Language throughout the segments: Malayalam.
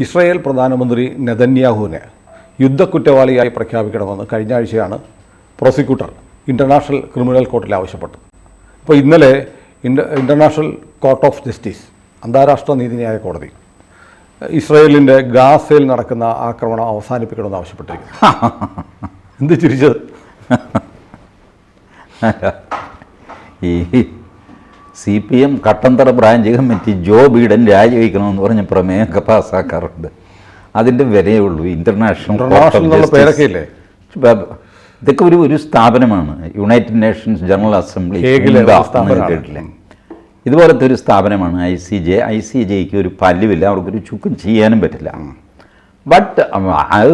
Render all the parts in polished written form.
ഇസ്രായേൽ പ്രധാനമന്ത്രി നെതന്യാഹുവിനെ യുദ്ധക്കുറ്റവാളിയായി പ്രഖ്യാപിക്കണമെന്ന് കഴിഞ്ഞ ആഴ്ചയാണ് പ്രോസിക്യൂട്ടർ ഇൻ്റർനാഷണൽ ക്രിമിനൽ കോർട്ടിൽ ആവശ്യപ്പെട്ടത്. ഇപ്പോൾ ഇന്നലെ ഇൻ്റർനാഷണൽ കോർട്ട് ഓഫ് ജസ്റ്റിസ്, അന്താരാഷ്ട്ര നീതിന്യായ കോടതി, ഇസ്രായേലിൻ്റെ ഗാസയിൽ നടക്കുന്ന ആക്രമണം അവസാനിപ്പിക്കണമെന്ന് ആവശ്യപ്പെട്ടിരിക്കുന്നു. എന്ത് ചിരിച്ചത്? ഈ CPM Kattanthara branch committee Joe Biden രാജിവെക്കണമെന്ന് പറഞ്ഞ പ്രമേയമൊക്കെ പാസ്സാക്കാറുണ്ട്. അതിൻ്റെ വിലയേ ഉള്ളൂ. ഇൻ്റർനാഷണൽ പേരൊക്കെ ഇല്ലേ? ഇതൊക്കെ ഒരു സ്ഥാപനമാണ്. യുണൈറ്റഡ് നേഷൻസ് ജനറൽ അസംബ്ലി കേട്ടില്ലേ? ഇതുപോലത്തെ ഒരു സ്ഥാപനമാണ് ICJ ഒരു പല്ലുമില്ല, അവർക്കൊരു ചുക്കും ചെയ്യാനും പറ്റില്ല. ബട്ട്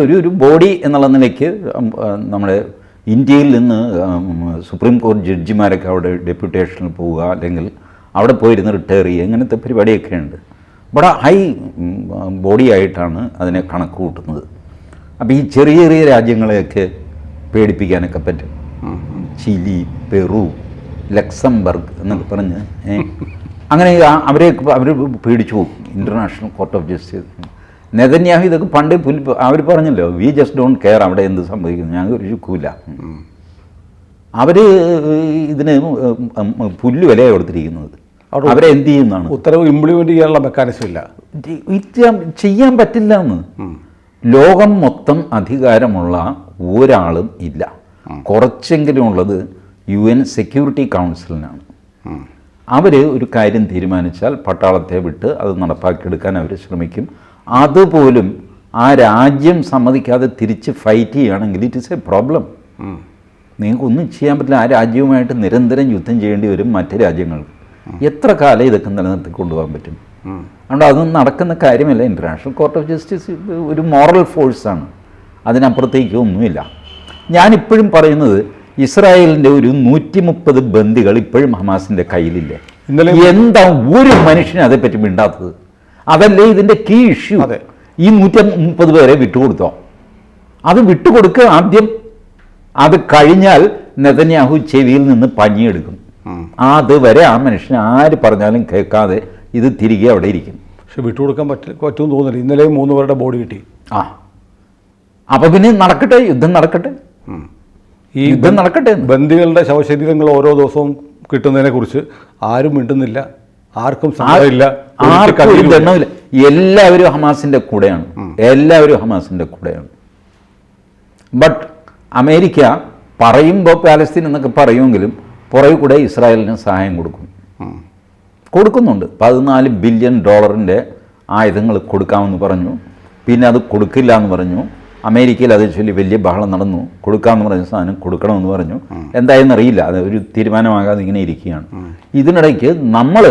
ഒരു ബോഡി എന്നുള്ള നിലയ്ക്ക് നമ്മുടെ ഇന്ത്യയിൽ നിന്ന് സുപ്രീം കോടതി ജഡ്ജിമാരൊക്കെ അവിടെ ഡെപ്യൂട്ടേഷനിൽ പോവുക, അല്ലെങ്കിൽ അവിടെ പോയിരുന്ന് റിട്ടയർ ചെയ്യുക, ഇങ്ങനത്തെ പരിപാടിയൊക്കെ ഉണ്ട്. ഇവിടെ ഹൈ ബോഡി ആയിട്ടാണ് അതിനെ കണക്ക് കൂട്ടുന്നത്. അപ്പോൾ ഈ ചെറിയ ചെറിയ രാജ്യങ്ങളെയൊക്കെ പേടിപ്പിക്കാനൊക്കെ പറ്റും. ചിലി, പെറു, ലക്സംബർഗ് എന്നൊക്കെ പറഞ്ഞ് അങ്ങനെ അവർ പേടിച്ചു പോകും. International court of justice Netanyahu ഇതൊക്കെ പണ്ട് അവർ പറഞ്ഞല്ലോ, വി ജസ്റ്റ് ഡോണ്ട് കെയർ അവിടെ എന്ത് സംഭവിക്കുന്നു, ഞങ്ങൾക്ക് ഒരു ചുക്കൂല. അവർ ഇതിന് പുല്ല് വിലയാണ് കൊടുത്തിരിക്കുന്നത്. അവരെ എന്ത് ചെയ്യുന്നതാണ്? ഉത്തരവ് ഇംപ്ലിമെൻ്റ് ചെയ്യാനുള്ള മെക്കാനിസം ഇല്ല, ചെയ്യാൻ പറ്റില്ല എന്ന്. ലോകം മൊത്തം അധികാരമുള്ള ഒരാളും ഇല്ല. കുറച്ചെങ്കിലും ഉള്ളത് UN സെക്യൂരിറ്റി കൗൺസിലിനാണ്. അവർ ഒരു കാര്യം തീരുമാനിച്ചാൽ പട്ടാളത്തെ വിട്ട് അത് നടപ്പാക്കിയെടുക്കാൻ അവർ ശ്രമിക്കും. അതുപോലും ആ രാജ്യം സമ്മതിക്കാതെ തിരിച്ച് ഫൈറ്റ് ചെയ്യുകയാണെങ്കിൽ ഇറ്റ് ഇസ് എ പ്രോബ്ലം. നിങ്ങൾക്കൊന്നും ചെയ്യാൻ പറ്റില്ല. ആ രാജ്യവുമായിട്ട് നിരന്തരം യുദ്ധം ചെയ്യേണ്ടി വരും മറ്റ് രാജ്യങ്ങൾക്ക്. എത്ര കാലം ഇതൊക്കെ നിലനിർത്തി കൊണ്ടുപോകാൻ പറ്റും? അതുകൊണ്ട് അതൊന്നും നടക്കുന്ന കാര്യമല്ല. ഇൻ്റർനാഷണൽ കോർട്ട് ഓഫ് ജസ്റ്റിസ് ഒരു മോറൽ ഫോഴ്സാണ്, അതിനപ്പുറത്തേക്ക് ഒന്നുമില്ല. ഞാനിപ്പോഴും പറയുന്നത് ഇസ്രായേലിൻ്റെ ഒരു 130 ബന്ദികൾ ഇപ്പോഴും ഹമാസിൻ്റെ കയ്യിലില്ലേ? എന്താ ഒരു മനുഷ്യനെ അതേപ്പറ്റി മിണ്ടാത്തത്? അതല്ലേ ഇതിൻ്റെ കീ ഇഷ്യൂ. ഈ 130 പേരെ വിട്ടുകൊടുത്തോ? അത് വിട്ടുകൊടുക്കുക ആദ്യം. അത് കഴിഞ്ഞാൽ നെതന്യാഹു ചെവിയിൽ നിന്ന് പഞ്ഞിയെടുക്കും. അതുവരെ ആ മനുഷ്യൻ ആര് പറഞ്ഞാലും കേൾക്കാതെ ഇത് തിരികെ അവിടെ ഇരിക്കും. പക്ഷെ വിട്ടുകൊടുക്കാൻ പറ്റുമെന്ന് തോന്നുന്നില്ല. ഇന്നലെ 3 പേരുടെ ബോഡി കിട്ടി. അപ്പോൾ പിന്നെ നടക്കട്ടെ, യുദ്ധം നടക്കട്ടെ, ഈ യുദ്ധം നടക്കട്ടെ. ബന്ദികളുടെ ശവശരീരങ്ങൾ ഓരോ ദിവസവും കിട്ടുന്നതിനെ കുറിച്ച് ആരും മിണ്ടുന്നില്ല, ആർക്കും സാധ്യതയില്ല. എല്ലാവരും ഹമാസിൻ്റെ കൂടെയാണ്, എല്ലാവരും ഹമാസിൻ്റെ കൂടെയാണ്. ബട്ട് അമേരിക്ക പറയുമ്പോൾ പാലസ്തീൻ എന്നൊക്കെ പറയുമെങ്കിലും പുറകെ കൂടെ ഇസ്രായേലിന് സഹായം കൊടുക്കുന്നുണ്ട്. $14 ബില്യൺ ആയുധങ്ങൾ കൊടുക്കാമെന്ന് പറഞ്ഞു. പിന്നെ അത് കൊടുക്കില്ല എന്ന് പറഞ്ഞു. അമേരിക്കയിൽ അത് ചൊല്ലി വലിയ ബഹളം നടന്നു. കൊടുക്കാമെന്ന് പറഞ്ഞ സാധനം കൊടുക്കണമെന്ന് പറഞ്ഞു. എന്തായെന്ന് അറിയില്ല, അത് ഒരു തീരുമാനമാകാതെ ഇങ്ങനെ ഇരിക്കുകയാണ്. ഇതിനിടയ്ക്ക് നമ്മൾ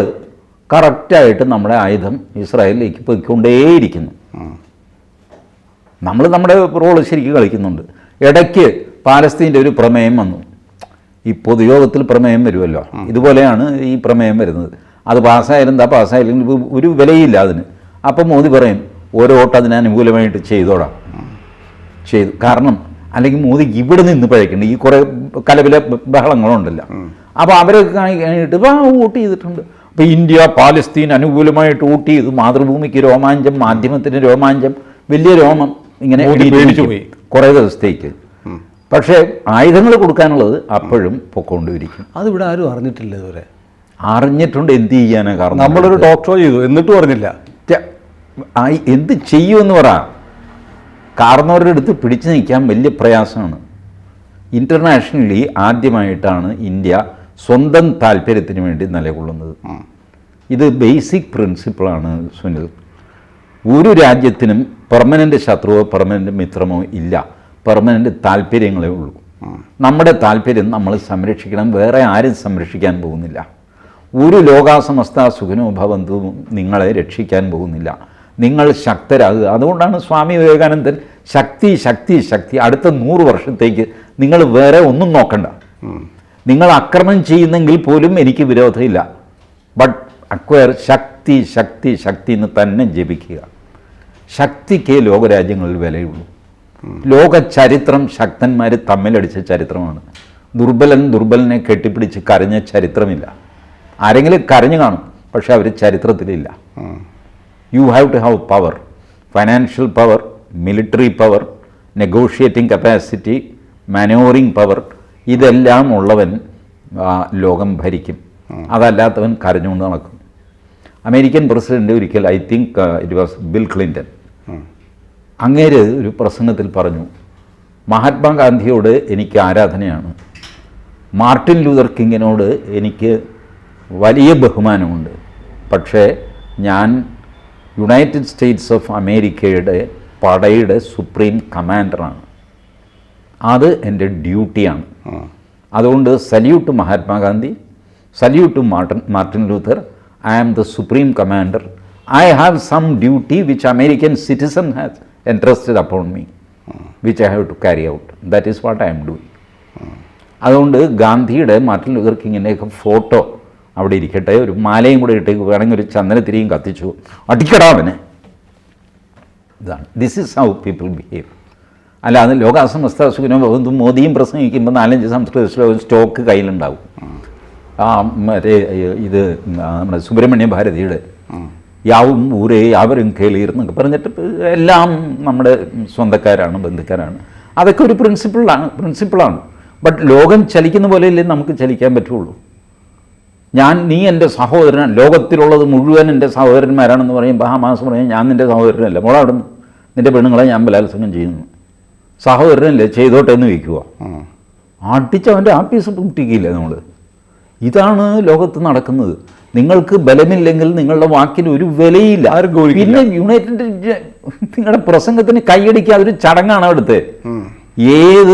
കറക്റ്റായിട്ട് നമ്മുടെ ആയുധം ഇസ്രായേലിലേക്ക് പോയിക്കൊണ്ടേയിരിക്കുന്നു. നമ്മൾ നമ്മുടെ റോള് ശരിക്കും കളിക്കുന്നുണ്ട്. ഇടയ്ക്ക് പാലസ്തീൻ്റെ ഒരു പ്രമേയം വന്നു. ഈ പൊതുയോഗത്തിൽ പ്രമേയം വരുമല്ലോ, ഇതുപോലെയാണ് ഈ പ്രമേയം വരുന്നത്. അത് പാസ്സായാലും എന്താ പാസ്സായാലും ഒരു വിലയില്ല അതിന്. അപ്പം മോദി പറയും ഓരോ വോട്ട് അതിന് അനുകൂലമായിട്ട് ചെയ്തോടാം. ചെയ്തു. കാരണം അല്ലെങ്കിൽ മോദിക്ക് ഇവിടെ നിന്ന് പഴയ്ക്കുന്നുണ്ട്. ഈ കുറേ കലവില ബഹളങ്ങളുണ്ടല്ലോ. അപ്പോൾ അവരൊക്കെ കഴിഞ്ഞിട്ട് വോട്ട് ചെയ്തിട്ടുണ്ട്. അപ്പോൾ ഇന്ത്യ പാലസ്തീൻ അനുകൂലമായിട്ട് വോട്ട് ചെയ്തു. മാതൃഭൂമിക്ക് രോമാഞ്ചം, മാധ്യമത്തിന് രോമാഞ്ചം, വലിയ രോമം ഇങ്ങനെ പേടിച്ചു പോയി കുറേ ദിവസത്തേക്ക്. പക്ഷേ ആയുധങ്ങൾ കൊടുക്കാനുള്ളത് അപ്പോഴും പൊക്കോണ്ടിരിക്കും. അതിവിടെ ആരും അറിഞ്ഞിട്ടില്ല ഇതുവരെ. അറിഞ്ഞിട്ടുണ്ട്, എന്ത് ചെയ്യാനാണ്? കാരണം നമ്മളൊരു ടോക്ക് ഷോ ചെയ്തു, എന്നിട്ടും അറിഞ്ഞില്ല. എന്ത് ചെയ്യുമെന്ന് പറ. കാരണവരുടെ അടുത്ത് പിടിച്ചു നിൽക്കാൻ വലിയ പ്രയാസമാണ്. ഇൻ്റർനാഷണലി ആദ്യമായിട്ടാണ് ഇന്ത്യ സ്വന്തം താല്പര്യത്തിന് വേണ്ടി നിലകൊള്ളുന്നത്. ഇത് ബേസിക് പ്രിൻസിപ്പിളാണ് സുനിൽ. ഒരു രാജ്യത്തിനും പെർമനൻ്റ് ശത്രുവോ പെർമനൻ്റ് മിത്രമോ ഇല്ല. പെർമനൻ്റ് താല്പര്യങ്ങളേ ഉള്ളൂ. നമ്മുടെ താല്പര്യം നമ്മൾ സംരക്ഷിക്കണം, വേറെ ആരും സംരക്ഷിക്കാൻ പോകുന്നില്ല. ഒരു ലോകാസമസ്ത സുഖനോ ഭവന്തുവും നിങ്ങളെ രക്ഷിക്കാൻ പോകുന്നില്ല. നിങ്ങൾ ശക്തരാകുക. അതുകൊണ്ടാണ് സ്വാമി വിവേകാനന്ദൻ ശക്തി ശക്തി ശക്തി. അടുത്ത 100 വർഷത്തേക്ക് നിങ്ങൾ വേറെ ഒന്നും നോക്കണ്ട. നിങ്ങൾ ആക്രമണം ചെയ്യുന്നെങ്കിൽ പോലും എനിക്ക് വിരോധമില്ല. ബട്ട് അക്വയർ ശക്തി ശക്തി ശക്തി എന്ന് തന്നെ ജപിക്കുക. ശക്തിക്ക് ലോകരാജ്യങ്ങളിൽ വിലയുള്ളൂ. ലോക ചരിത്രം ശക്തന്മാർ തമ്മിലടിച്ച ചരിത്രമാണ്. ദുർബലനെ കെട്ടിപ്പിടിച്ച് കരഞ്ഞ ചരിത്രമില്ല. ആരെങ്കിലും കരഞ്ഞു കാണും, പക്ഷെ അവർ ചരിത്രത്തിലില്ല. You have to have power. Financial power, military power, negotiating capacity, maneuvering power, ഇതെല്ലാം ഉള്ളവൻ ലോകം ഭരിക്കും. അതല്ലാത്തവൻ കരഞ്ഞുകൊണ്ട് നടക്കും. അമേരിക്കൻ പ്രസിഡന്റ് ഒരിക്കൽ, I think it was Bill Clinton, അങ്ങേര് ഒരു പ്രസംഗത്തിൽ പറഞ്ഞു, മഹാത്മാഗാന്ധിയോട് എനിക്ക് ആരാധനയാണ്, മാർട്ടിൻ ലൂതർ കിങ്ങിനോട് എനിക്ക് വലിയ ബഹുമാനമുണ്ട്, പക്ഷേ ഞാൻ യുണൈറ്റഡ് സ്റ്റേറ്റ്സ് ഓഫ് അമേരിക്കയുടെ പടയുടെ സുപ്രീം കമാൻഡറാണ്, അത് എൻ്റെ ഡ്യൂട്ടിയാണ്. അതുകൊണ്ട് salute to Mahatma Gandhi, salute to Martin Luther, I am the supreme commander, I have some duty which American citizen has entrusted upon me, which I have to carry out, that is what I am doing. അതുകൊണ്ട് ഗാന്ധിയുടെ, മാർട്ടിൻ ലൂഥർ കിങ്ങിൻ്റെയൊക്കെ ഫോട്ടോ അവിടെ ഇരിക്കട്ടെ, ഒരു മാലയും കൂടെ ഇട്ടേക്ക്, വേണമെങ്കിൽ ഒരു ചന്ദനത്തിരിയും കത്തിച്ചു അടിക്കടാവനെ. ഇതാണ്, this is how people behave. അല്ലാതെ ലോകാസമസ്ത സുഖിനോ ഭവന്തു മോദിയും പ്രസംഗിക്കുമ്പോൾ 4-5 സംസ്കൃത ശ്ലോകം സ്റ്റോക്ക് കയ്യിലുണ്ടാവും. മറ്റേ ഇത് നമ്മുടെ സുബ്രഹ്മണ്യ ഭാരതിയുടെ യാവും ഊരേ യാവരും കേളിയർ എന്നൊക്കെ പറഞ്ഞിട്ട് എല്ലാം നമ്മുടെ സ്വന്തക്കാരാണ്, ബന്ധുക്കാരാണ്. അതൊക്കെ ഒരു പ്രിൻസിപ്പിളാണ്. ബട്ട് ലോകം ചലിക്കുന്ന പോലെയല്ലേ നമുക്ക് ചലിക്കാൻ പറ്റുള്ളൂ. നീ എൻ്റെ സഹോദരൻ, ലോകത്തിലുള്ളത് മുഴുവൻ എൻ്റെ സഹോദരന്മാരാണെന്ന് പറയുമ്പോൾ ഹമാസ് പറയും ഞാൻ നിൻ്റെ സഹോദരനല്ല, മോളെ അവിടെ നിന്ന് നിൻ്റെ പെണ്ണുങ്ങളെ ഞാൻ ബലാത്സംഗം ചെയ്യുന്നു, സഹോദരനല്ലേ ചെയ്തോട്ടെ എന്ന് വയ്ക്കുക. അടിച്ചവൻ്റെ ആപ്പീസ് പൊട്ടിക്കില്ല നമ്മൾ. ഇതാണ് ലോകത്ത് നടക്കുന്നത്. നിങ്ങൾക്ക് ബലമില്ലെങ്കിൽ നിങ്ങളുടെ വാക്കിന് ഒരു വിലയില്ല. പിന്നെ യുണൈറ്റഡ് നിങ്ങളുടെ പ്രസംഗത്തിന് കൈയടിക്കുക അതൊരു ചടങ്ങാണ് അവിടുത്തെ. ഏത്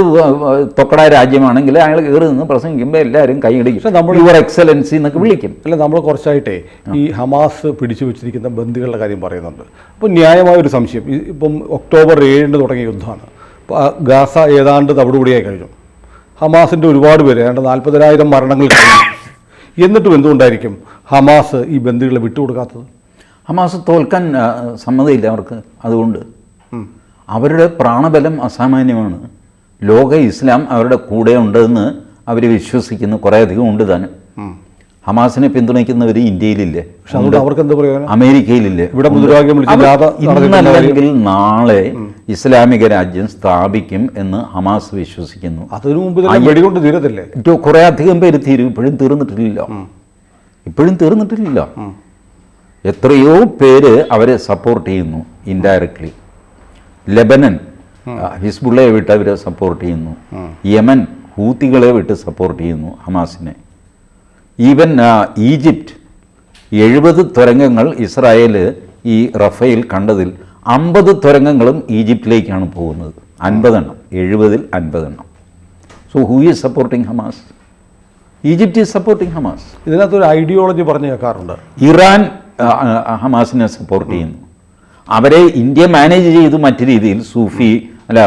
തൊക്കട രാജ്യമാണെങ്കിൽ അയാൾ കയറി നിന്ന് പ്രസംഗിക്കുമ്പോൾ എല്ലാവരും കൈയടിക്കും, യുവർ എക്സലൻസി എന്നൊക്കെ വിളിക്കും. അല്ല, നമ്മൾ കുറച്ചായിട്ടേ ഈ ഹമാസ് പിടിച്ചു വെച്ചിരിക്കുന്ന ബന്ദികളുടെ കാര്യം പറയുന്നുണ്ട്. അപ്പോൾ ന്യായമായ ഒരു സംശയം, ഇപ്പം ഒക്ടോബർ 7 തുടങ്ങിയ യുദ്ധമാണ്. ഗാസ ഏതാണ്ട് തവിടുപൊടിയായി കഴിഞ്ഞു. ഹമാസിൻ്റെ ഒരുപാട് പേര്, ഏതാണ്ട് 40,000 മരണങ്ങൾ കഴിഞ്ഞു. എന്നിട്ടും എന്തുകൊണ്ടായിരിക്കും ഹമാസ് ഈ ബന്ദികളെ വിട്ടുകൊടുക്കാത്തത്? ഹമാസ് തോൽക്കാൻ സമ്മതമില്ല അവർക്ക്. അതുകൊണ്ട് അവരുടെ പ്രാണബലം അസാമാന്യമാണ്. ലോക ഇസ്ലാം അവരുടെ കൂടെ ഉണ്ടെന്ന് അവർ വിശ്വസിക്കുന്നു. കുറേയധികം ഉണ്ട് താനും. ഹമാസിനെ പിന്തുണയ്ക്കുന്നവർ ഇന്ത്യയിലില്ലേ, അവർക്ക് എന്താ പറയുക, അമേരിക്കയിലില്ലേ. ഇന്നല്ലെങ്കിൽ നാളെ ഇസ്ലാമിക രാജ്യം സ്ഥാപിക്കും എന്ന് ഹമാസ് വിശ്വസിക്കുന്നു. അതിനു മുമ്പ് വെടികൊണ്ട് തീരത്തില്ലേ? കുറേ അധികം പേര് തീരും. ഇപ്പോഴും തീർന്നിട്ടില്ല. എത്രയോ പേര് അവരെ സപ്പോർട്ട് ചെയ്യുന്നു ഇൻഡയറക്ട്ലി. ലെബനൻ ഹിസ്ബുള്ളയെ വിട്ട് അവരെ സപ്പോർട്ട് ചെയ്യുന്നു. യമൻ ഹൂത്തികളെ വിട്ട് സപ്പോർട്ട് ചെയ്യുന്നു ഹമാസിനെ. ഈവൻ ഈജിപ്റ്റ് 70 തുരങ്കങ്ങൾ ഇസ്രായേൽ ഈ റഫേൽ കണ്ടതിൽ 50 തുരങ്കങ്ങളും ഈജിപ്തിലേക്കാണ് പോകുന്നത്. 50 എണ്ണം, 70-ൽ 50 എണ്ണം. So who is supporting Hamas? Egypt is supporting Hamas. ഇതിനകത്തൊരു ഐഡിയോളജി പറഞ്ഞു കേൾക്കാറുണ്ട്. ഇറാൻ ഹമാസിനെ സപ്പോർട്ട് ചെയ്യുന്നു. അവരെ ഇന്ത്യ മാനേജ് ചെയ്തു മറ്റു രീതിയിൽ, സൂഫി അല്ല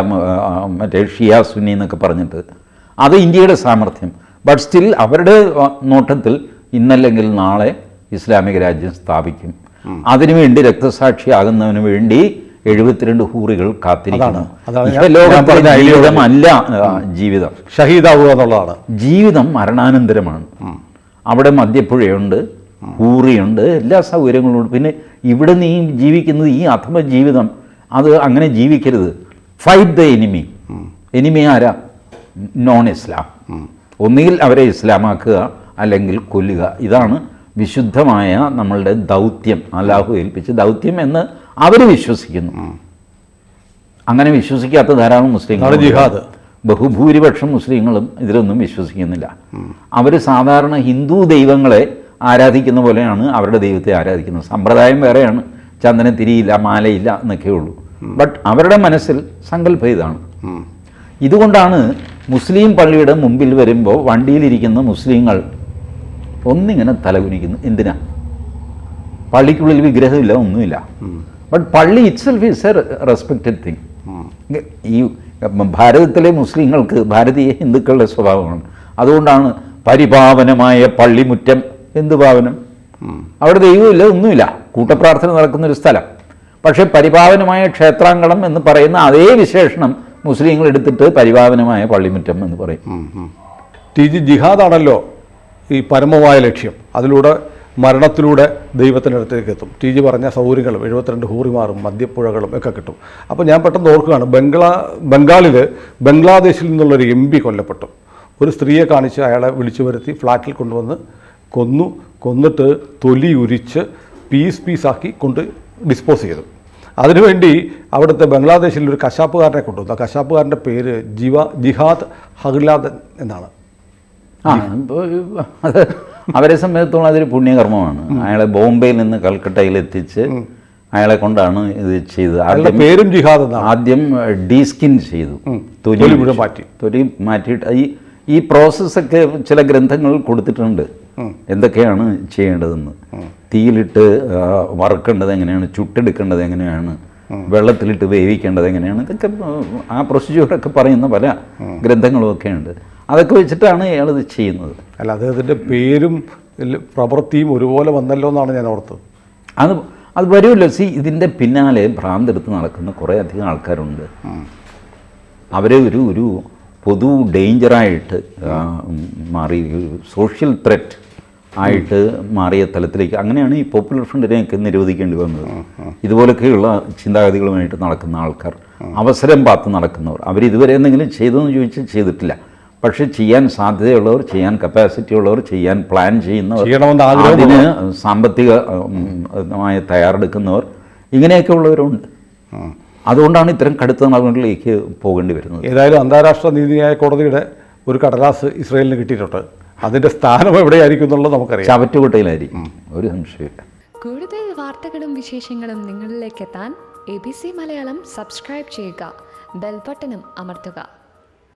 മറ്റേ ഷിയ സുന്നി എന്നൊക്കെ പറഞ്ഞിട്ട്. അത് ഇന്ത്യയുടെ സാമർഥ്യം. ബട്ട് സ്റ്റിൽ അവരുടെ നോട്ടത്തിൽ ഇന്നല്ലെങ്കിൽ നാളെ ഇസ്ലാമിക രാജ്യം സ്ഥാപിക്കും. അതിനുവേണ്ടി രക്തസാക്ഷിയാകുന്നതിന് വേണ്ടി 72 ഹൂറികൾ കാത്തിരിക്കുന്നു. ജീവിതമല്ല ജീവിതം, ഷഹീദാവുക എന്നുള്ളതാണ്. ജീവിതം മരണാനന്തരമാണ്. അവിടെ മദ്യപ്പുഴയുണ്ട്, ഹൂറിയുണ്ട്, എല്ലാ സൗകര്യങ്ങളും ഉണ്ട്. പിന്നെ ഇവിടെ നീ ജീവിക്കുന്നത് ഈ അധമ ജീവിതം, അത് അങ്ങനെ ജീവിക്കരുത്. Fight the enemy. എനിമി ആരാ? Non Islam. ഒന്നുകിൽ അവരെ ഇസ്ലാമാക്കുക അല്ലെങ്കിൽ കൊല്ലുക. ഇതാണ് വിശുദ്ധമായ നമ്മളുടെ ദൗത്യം, അല്ലാഹു ഏൽപ്പിച്ച ദൗത്യം എന്ന് അവർ വിശ്വസിക്കുന്നു. അങ്ങനെ വിശ്വസിക്കാത്ത ധാരാളം മുസ്ലിങ്ങൾ, ബഹുഭൂരിപക്ഷം മുസ്ലിങ്ങളും ഇതിലൊന്നും വിശ്വസിക്കുന്നില്ല. അവർ സാധാരണ ഹിന്ദു ദൈവങ്ങളെ ആരാധിക്കുന്ന പോലെയാണ് അവരുടെ ദൈവത്തെ ആരാധിക്കുന്നത്. സമ്പ്രദായം വേറെയാണ്, ചന്ദനത്തിരിയില്ല, മാലയില്ല എന്നൊക്കെ ഉള്ളൂ. ബട്ട് അവരുടെ മനസ്സിൽ സങ്കല്പം ഇതാണ്. ഇതുകൊണ്ടാണ് മുസ്ലിം പള്ളിയുടെ മുമ്പിൽ വരുമ്പോൾ വണ്ടിയിലിരിക്കുന്ന മുസ്ലിങ്ങൾ ഒന്നിങ്ങനെ തലകുനിക്കുന്നു. എന്തിനാ? പള്ളിക്കുള്ളിൽ വിഗ്രഹമില്ല, ഒന്നുമില്ല. ബട്ട് പള്ളി itself is A respected thing. ഈ ഭാരതത്തിലെ മുസ്ലിങ്ങൾക്ക് ഭാരതീയ ഹിന്ദുക്കളുടെ സ്വഭാവമാണ്. അതുകൊണ്ടാണ് പരിപാവനമായ പള്ളിമുറ്റം. എന്ത് പാവനം? അവിടെ ദൈവമില്ല, ഒന്നുമില്ല, കൂട്ടപ്രാർത്ഥന നടക്കുന്നൊരു സ്ഥലം. പക്ഷേ പരിപാവനമായ ക്ഷേത്രാങ്കണം എന്ന് പറയുന്ന അതേ വിശേഷണം മുസ്ലിങ്ങൾ എടുത്തിട്ട് പരിപാവനമായ പള്ളിമുറ്റം എന്ന് പറയും. ജിഹാദാണല്ലോ ഈ പരമമായ ലക്ഷ്യം. അതിലൂടെ മരണത്തിലൂടെ ദൈവത്തിൻ്റെ അടുത്തേക്ക് എത്തും. ടി ജി പറഞ്ഞ സൗകര്യങ്ങളും 72 ഹൂറിമാറും മദ്യപ്പുഴകളും ഒക്കെ കിട്ടും. അപ്പോൾ ഞാൻ പെട്ടെന്ന് ഓർക്കുകയാണ്, ബംഗാളിൽ ബംഗ്ലാദേശിൽ നിന്നുള്ളൊരു MP കൊല്ലപ്പെട്ടു. ഒരു സ്ത്രീയെ കാണിച്ച് അയാളെ വിളിച്ചു വരുത്തി ഫ്ലാറ്റിൽ കൊണ്ടുവന്ന് കൊന്നിട്ട് തൊലി ഉരിച്ച് പീസാക്കി കൊണ്ട് ഡിസ്പോസ് ചെയ്തു. അതിനുവേണ്ടി അവിടുത്തെ ബംഗ്ലാദേശിലൊരു കശാപ്പുകാരനെ കൊണ്ടുവന്നു. ആ കശാപ്പുകാരൻ്റെ പേര് ജിഹാദ് ഹഗ്ലാദൻ എന്നാണ്. അത് അവരെ സംബന്ധിച്ചിടത്തോളം അതൊരു പുണ്യകർമ്മമാണ്. അയാളെ ബോംബെയിൽ നിന്ന് കൽക്കട്ടയിൽ എത്തിച്ച് അയാളെ കൊണ്ടാണ് ഇത് ചെയ്തത്. പേരും ജിഹാദ് എന്നാണ്. ആദ്യം ഡീസ്കിൻ ചെയ്തു, തൊലി മാറ്റിയിട്ട് ഈ പ്രോസസ്സൊക്കെ ചില ഗ്രന്ഥങ്ങളിൽ കൊടുത്തിട്ടുണ്ട്, എന്തൊക്കെയാണ് ചെയ്യേണ്ടതെന്ന്. തീയിലിട്ട് വറുക്കേണ്ടത് എങ്ങനെയാണ്, ചുട്ടെടുക്കേണ്ടത് എങ്ങനെയാണ്, വെള്ളത്തിലിട്ട് വേവിക്കേണ്ടത് എങ്ങനെയാണ്, ഇതൊക്കെ ആ പ്രൊസീജിയറൊക്കെ പറയുന്ന പല ഗ്രന്ഥങ്ങളും ഒക്കെ ഉണ്ട്. അതൊക്കെ വെച്ചിട്ടാണ് അയാളിത് ചെയ്യുന്നത്. അല്ല, അദ്ദേഹത്തിൻ്റെ പേരും പ്രവൃത്തിയും ഒരുപോലെ വന്നല്ലോ എന്നാണ് ഞാൻ ഓർത്തത്. അത് വരുമല്ലോ. ഇതിൻ്റെ പിന്നാലെ ഭ്രാന്തെടുത്ത് നടക്കുന്ന കുറേ അധികം ആൾക്കാരുണ്ട്. അവരെ ഒരു പൊതു ഡേഞ്ചറായിട്ട് മാറി, സോഷ്യൽ ത്രെറ്റ് ആയിട്ട് മാറിയ തലത്തിലേക്ക്, അങ്ങനെയാണ് ഈ പോപ്പുലർ ഫ്രണ്ടിനെയൊക്കെ നിരോധിക്കേണ്ടി വന്നത്. ഇതുപോലൊക്കെയുള്ള ചിന്താഗതികളുമായിട്ട് നടക്കുന്ന ആൾക്കാർ, അവസരം പാത്ത് നടക്കുന്നവർ, അവരിതുവരെ എന്തെങ്കിലും ചെയ്തതെന്ന് ചോദിച്ചാൽ ചെയ്തിട്ടില്ല. പക്ഷെ ചെയ്യാൻ സാധ്യതയുള്ളവർ, ചെയ്യാൻ കപ്പാസിറ്റി ഉള്ളവർ, ചെയ്യാൻ പ്ലാൻ ചെയ്യുന്നവർ, അതിന് സാമ്പത്തികമായ തയ്യാറെടുക്കുന്നവർ, ഇങ്ങനെയൊക്കെ ഉള്ളവരുണ്ട്. അതുകൊണ്ടാണ് ഇത്തരം കടുത്ത നടപടികളിലേക്ക് പോകേണ്ടി വരുന്നത്. ഏതായാലും അന്താരാഷ്ട്ര നീതിന്യായ കോടതിയുടെ ഒരു കടലാസ് ഇസ്രായേലിന് കിട്ടിയിട്ടുണ്ട്. അതിൻ്റെ സ്ഥാനം എവിടെയായിരിക്കും എന്നുള്ളത് നമുക്കറിയാം. ചവറ്റുകുട്ടയിലായിരിക്കും, ഒരു സംശയമില്ല. കൂടുതൽ വാർത്തകളും വിശേഷങ്ങളും നിങ്ങളിലേക്ക് എത്താൻ ABC മലയാളം സബ്സ്ക്രൈബ് ചെയ്യുക, ബെൽ ബട്ടണും അമർത്തുക.